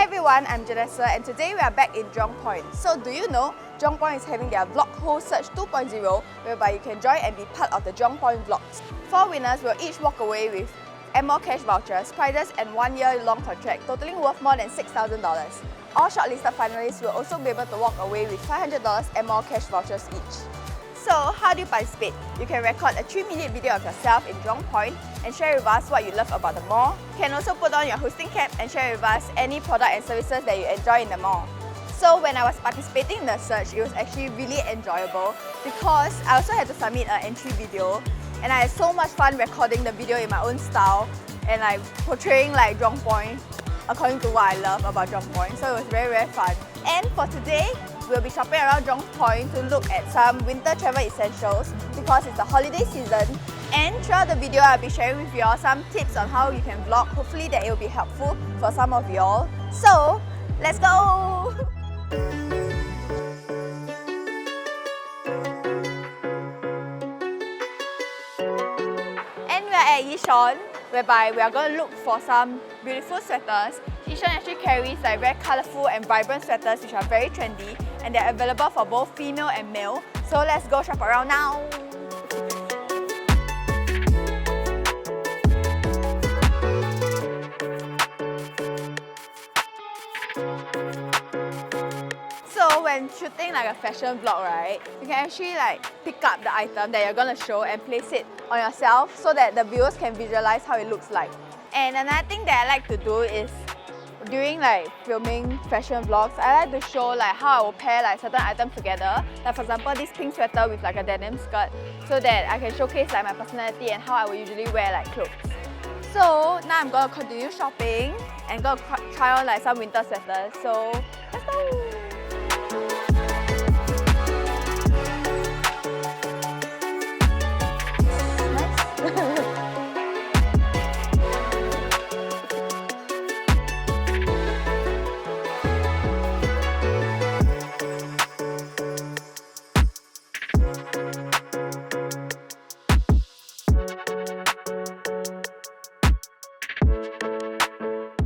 Hi everyone, I'm Janessa and today we are back in Jurong Point. So do you know, Jurong Point is having their Vlog Host Search 2.0 whereby you can join and be part of the Jurong Point Vlogs. 4 winners will each walk away with more cash vouchers, prizes and 1-year-long contract totaling worth more than $6,000. All shortlisted finalists will also be able to walk away with $500 and more cash vouchers each. So how do you participate? You can record a 3-minute video of yourself in Jurong Point and share with us what you love about the mall. You can also put on your hosting cap and share with us any product and services that you enjoy in the mall. So when I was participating in the search, it was actually really enjoyable because I also had to submit an entry video and I had so much fun recording the video in my own style and like portraying like Jurong Point according to what I love about Jurong Point. So it was very fun. And for today, we'll be shopping around Jurong Point to look at some winter travel essentials because it's the holiday season. And throughout the video, I'll be sharing with you all some tips on how you can vlog. Hopefully that it will be helpful for some of you all. So, let's go! And we are at Yishun, whereby we are going to look for some beautiful sweaters. Yishun actually carries like very colourful and vibrant sweaters which are very trendy and they're available for both female and male. So let's go shop around now! So when shooting like a fashion vlog, right, you can actually like pick up the item that you're going to show and place it on yourself so that the viewers can visualize how it looks like. And another thing that I like to do is during like filming fashion vlogs, I like to show like how I will pair like certain items together. Like for example, this pink sweater with like a denim skirt, so that I can showcase like my personality and how I would usually wear like clothes. So now I'm gonna continue shopping and gonna try on like some winter sweaters. So let's go!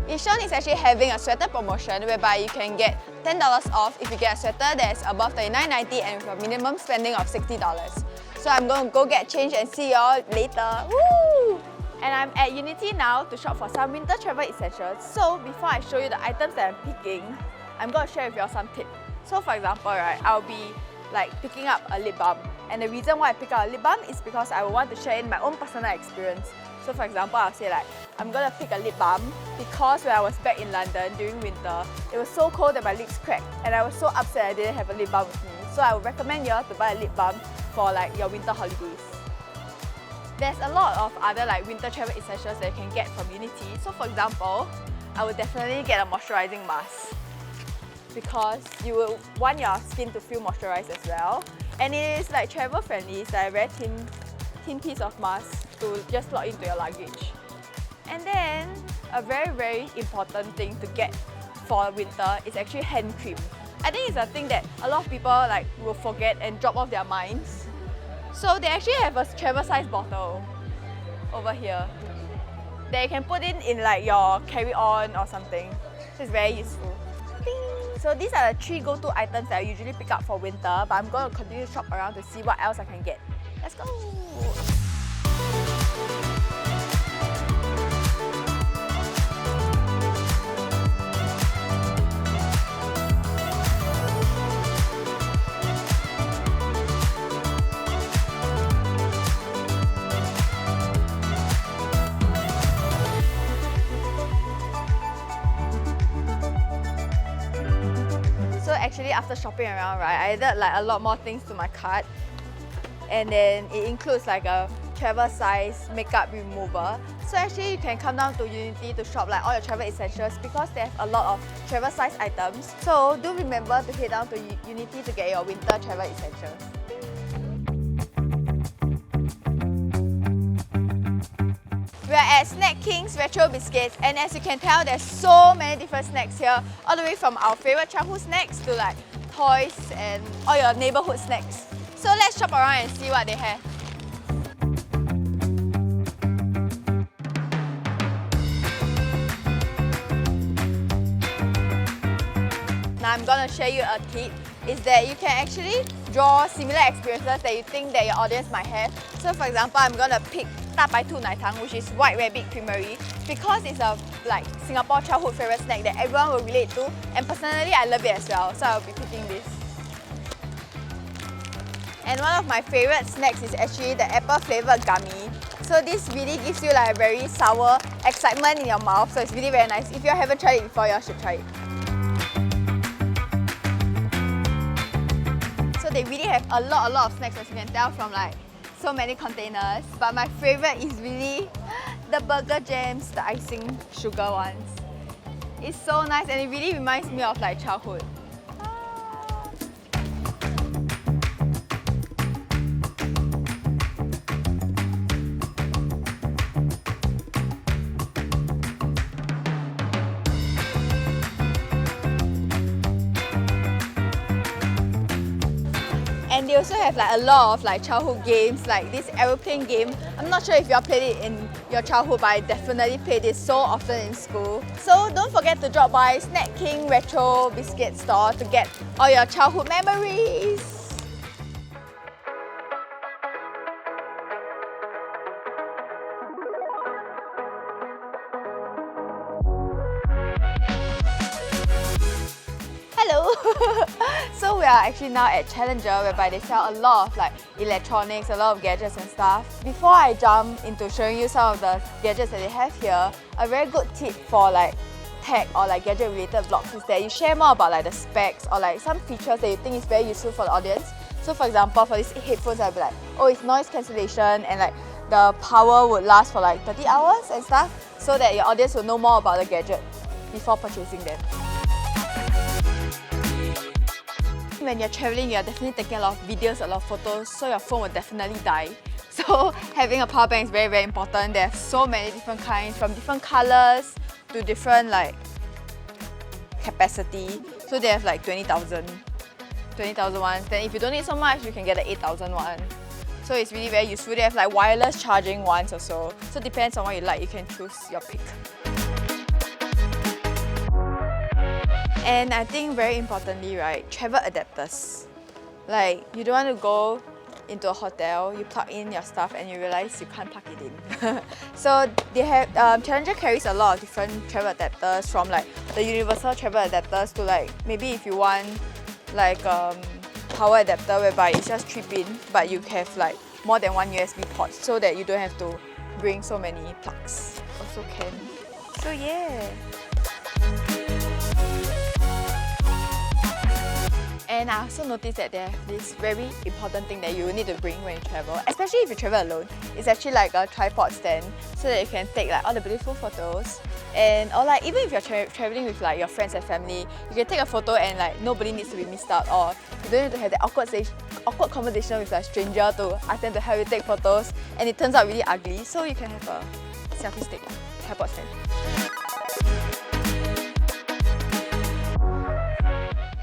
Yishun is actually having a sweater promotion whereby you can get $10 off if you get a sweater that is above $39.90 and with a minimum spending of $60. So I'm going to go get changed and see y'all later. Woo! And I'm at Unity now to shop for some winter travel essentials. So before I show you the items that I'm picking, I'm going to share with y'all some tips. So for example, right, I'll be like picking up a lip balm. And the reason why I pick up a lip balm is because I want to share in my own personal experience. So for example, I'll say like, I'm gonna pick a lip balm because when I was back in London during winter, it was so cold that my lips cracked and I was so upset I didn't have a lip balm with me. So I would recommend you all to buy a lip balm for like your winter holidays. There's a lot of other like winter travel essentials that you can get from Unity. So for example, I would definitely get a moisturizing mask because you will want your skin to feel moisturized as well. And it is like travel friendly, it's like a very thin piece of mask to just slot into your luggage. And then a very important thing to get for winter is actually hand cream. I think it's a thing that a lot of people like will forget and drop off their minds. So they actually have a travel size bottle over here that you can put in like your carry-on or something. So it's very useful. Ding! So these are the 3 go-to items that I usually pick up for winter, but I'm going to continue to shop around to see what else I can get. Let's go! So actually after shopping around, right, I added like a lot more things to my cart. And then it includes like a travel size makeup remover. So actually you can come down to Unity to shop like all your travel essentials because they have a lot of travel size items. So do remember to head down to Unity to get your winter travel essentials. We are at Snack King's Retro Biscuits, and as you can tell, there's so many different snacks here, all the way from our favorite childhood snacks to like toys and all your neighborhood snacks. So let's shop around and see what they have. Now I'm gonna share you a tip, is that you can actually draw similar experiences that you think that your audience might have. So for example, I'm gonna pick 大白兔奶糖, which is White Rabbit Creamery, because it's a like Singapore childhood favorite snack that everyone will relate to, and personally I love it as well, so I'll be picking this. And one of my favorite snacks is actually the apple flavoured gummy. So this really gives you like a very sour excitement in your mouth, so it's really very nice. If you haven't tried it before, you should try it. So they really have a lot of snacks, as you can tell from like so many containers. But my favourite is really the burger jams, the icing sugar ones. It's so nice and it really reminds me of like childhood. And they also have like a lot of like childhood games, like this aeroplane game. I'm not sure if you all played it in your childhood, but I definitely played it so often in school. So don't forget to drop by Snack King Retro Biscuit Store to get all your childhood memories. Hello! So we are actually now at Challenger, whereby they sell a lot of like electronics, a lot of gadgets and stuff. Before I jump into showing you some of the gadgets that they have here, a very good tip for like tech or like gadget related vlogs is that you share more about like the specs or like some features that you think is very useful for the audience. So for example, for these headphones, I'll be like, oh, it's noise cancellation and like the power would last for like 30 hours and stuff, so that your audience will know more about the gadget before purchasing them. When you're traveling, you're definitely taking a lot of videos, a lot of photos, so your phone will definitely die. So having a power bank is very important. There are so many different kinds, from different colors to different like capacity. So they have like 20,000 ones. Then if you don't need so much, you can get the 8,000 one. So it's really very useful. They have like wireless charging ones also. So it depends on what you like, you can choose your pick. And I think very importantly, right, travel adapters. Like, you don't want to go into a hotel, you plug in your stuff and you realize you can't plug it in. So they have, Challenger carries a lot of different travel adapters, from like the universal travel adapters to like, maybe if you want like power adapter whereby it's just 3-pin, but you have like more than one USB port, so that you don't have to bring so many plugs. Also can. So yeah. And I also noticed that they have this very important thing that you need to bring when you travel, especially if you travel alone. It's actually like a tripod stand, so that you can take like all the beautiful photos. And or like even if you're traveling with like your friends and family, you can take a photo and like nobody needs to be missed out, or you don't need to have that awkward conversation with a stranger to ask them to help you take photos and it turns out really ugly. So you can have a selfie stick tripod stand.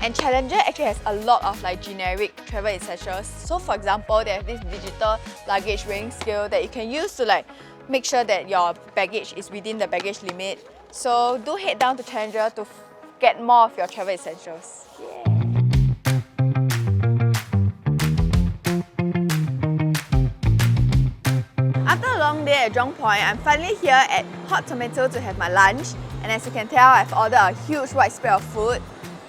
And Challenger actually has a lot of like generic travel essentials. So for example, they have this digital luggage weighing scale that you can use to like make sure that your baggage is within the baggage limit. So do head down to Challenger to get more of your travel essentials. Yeah. After a long day at Jurong Point, I'm finally here at Hot Tomato to have my lunch. And as you can tell, I've ordered a huge wide spread of food.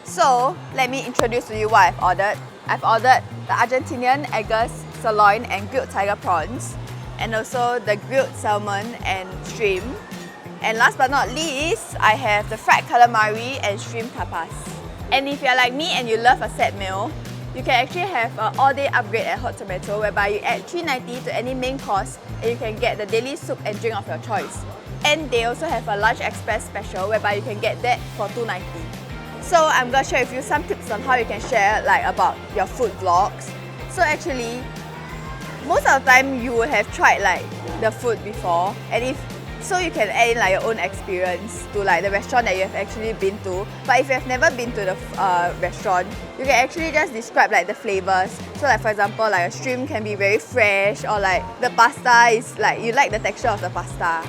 So, let me introduce to you what I've ordered. I've ordered the Argentinian Agus sirloin and grilled tiger prawns, and also the grilled salmon and shrimp. And last but not least, I have the fried calamari and shrimp tapas. And if you're like me and you love a set meal, you can actually have an all-day upgrade at Hot Tomato, whereby you add $3.90 to any main course and you can get the daily soup and drink of your choice. And they also have a lunch express special, whereby you can get that for $2.90. So I'm going to share with you some tips on how you can share like about your food vlogs. So actually, most of the time you would have tried like the food before, and so you can add in like your own experience to like the restaurant that you have actually been to. But if you have never been to the restaurant, you can actually just describe like the flavors. So like for example, like a shrimp can be very fresh, or like the pasta is like, you like the texture of the pasta.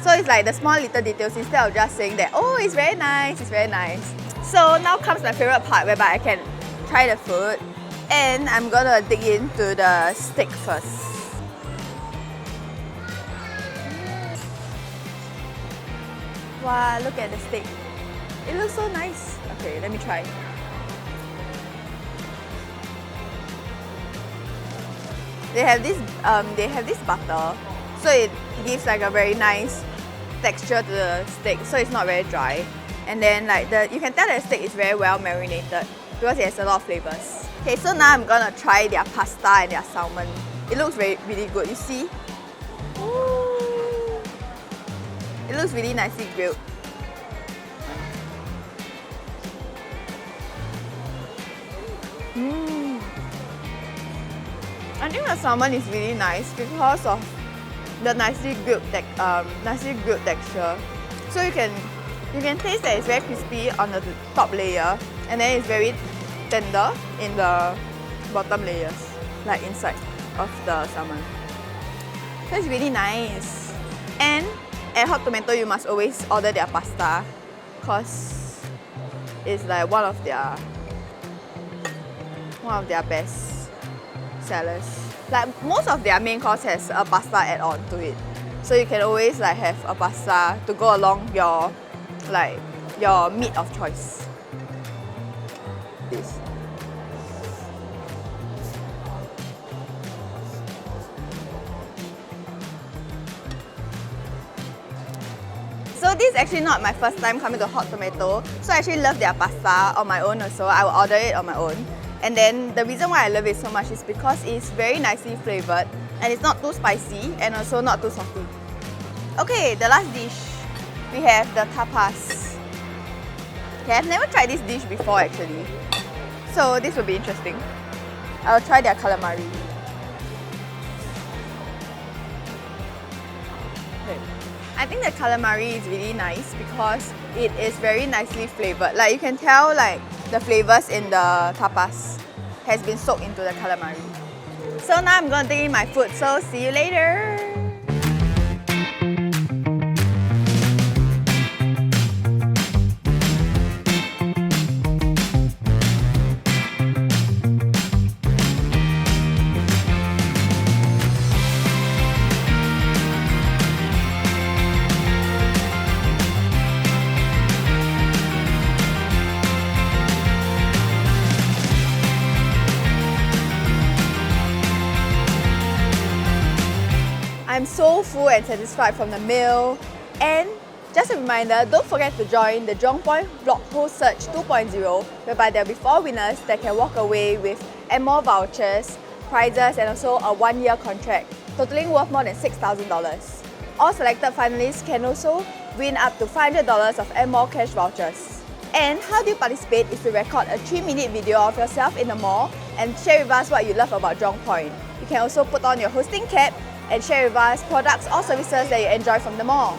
So it's like the small little details instead of just saying that, oh, it's very nice, it's very nice. So now comes my favorite part whereby I can try the food. And I'm gonna dig into the steak first. Wow, look at the steak. It looks so nice. Okay, let me try. They have this butter, so it gives like a very nice texture to the steak, so it's not very dry. And then like you can tell that the steak is very well marinated because it has a lot of flavors. Okay, so now I'm gonna try their pasta and their salmon. It looks really good. You see? Ooh. It looks really nicely grilled. I think the salmon is really nice because of the nicely grilled texture. So you can taste that it's very crispy on the top layer, and then it's very tender in the bottom layers, like inside of the salmon. So it's really nice. And at Hot Tomato, you must always order their pasta because it's like one of their best sellers. Like most of their main course has a pasta add-on to it, so you can always like have a pasta to go along your meat of choice. This. So this is actually not my first time coming to Hot Tomato, so I actually love their pasta on my own also. I will order it on my own. And then the reason why I love it so much is because it's very nicely flavoured and it's not too spicy and also not too salty. Okay, the last dish, we have the tapas. Okay, I've never tried this dish before actually, so this will be interesting. I'll try their calamari. Okay. I think the calamari is really nice because it is very nicely flavoured. Like you can tell like the flavors in the tapas has been soaked into the calamari. So now I'm gonna take in my food, so see you later! I'm so full and satisfied from the meal. And just a reminder, don't forget to join the Jurong Point Blog Post Search 2.0, whereby there will be 4 winners that can walk away with more vouchers, prizes, and also a 1-year contract, totaling worth more than $6,000. All selected finalists can also win up to $500 of more cash vouchers. And how do you participate is to record a 3-minute video of yourself in the mall and share with us what you love about Jurong Point. You can also put on your hosting cap and share with us products or services that you enjoy from the mall.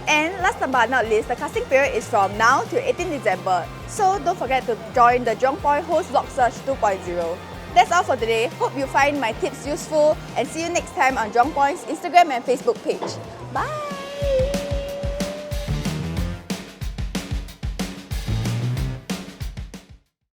And last but not least, the casting period is from now till 18 December. So don't forget to join the Jurong Point Host Vlog Search 2.0. That's all for today. Hope you find my tips useful and see you next time on Jurong Point's Instagram and Facebook page. Bye!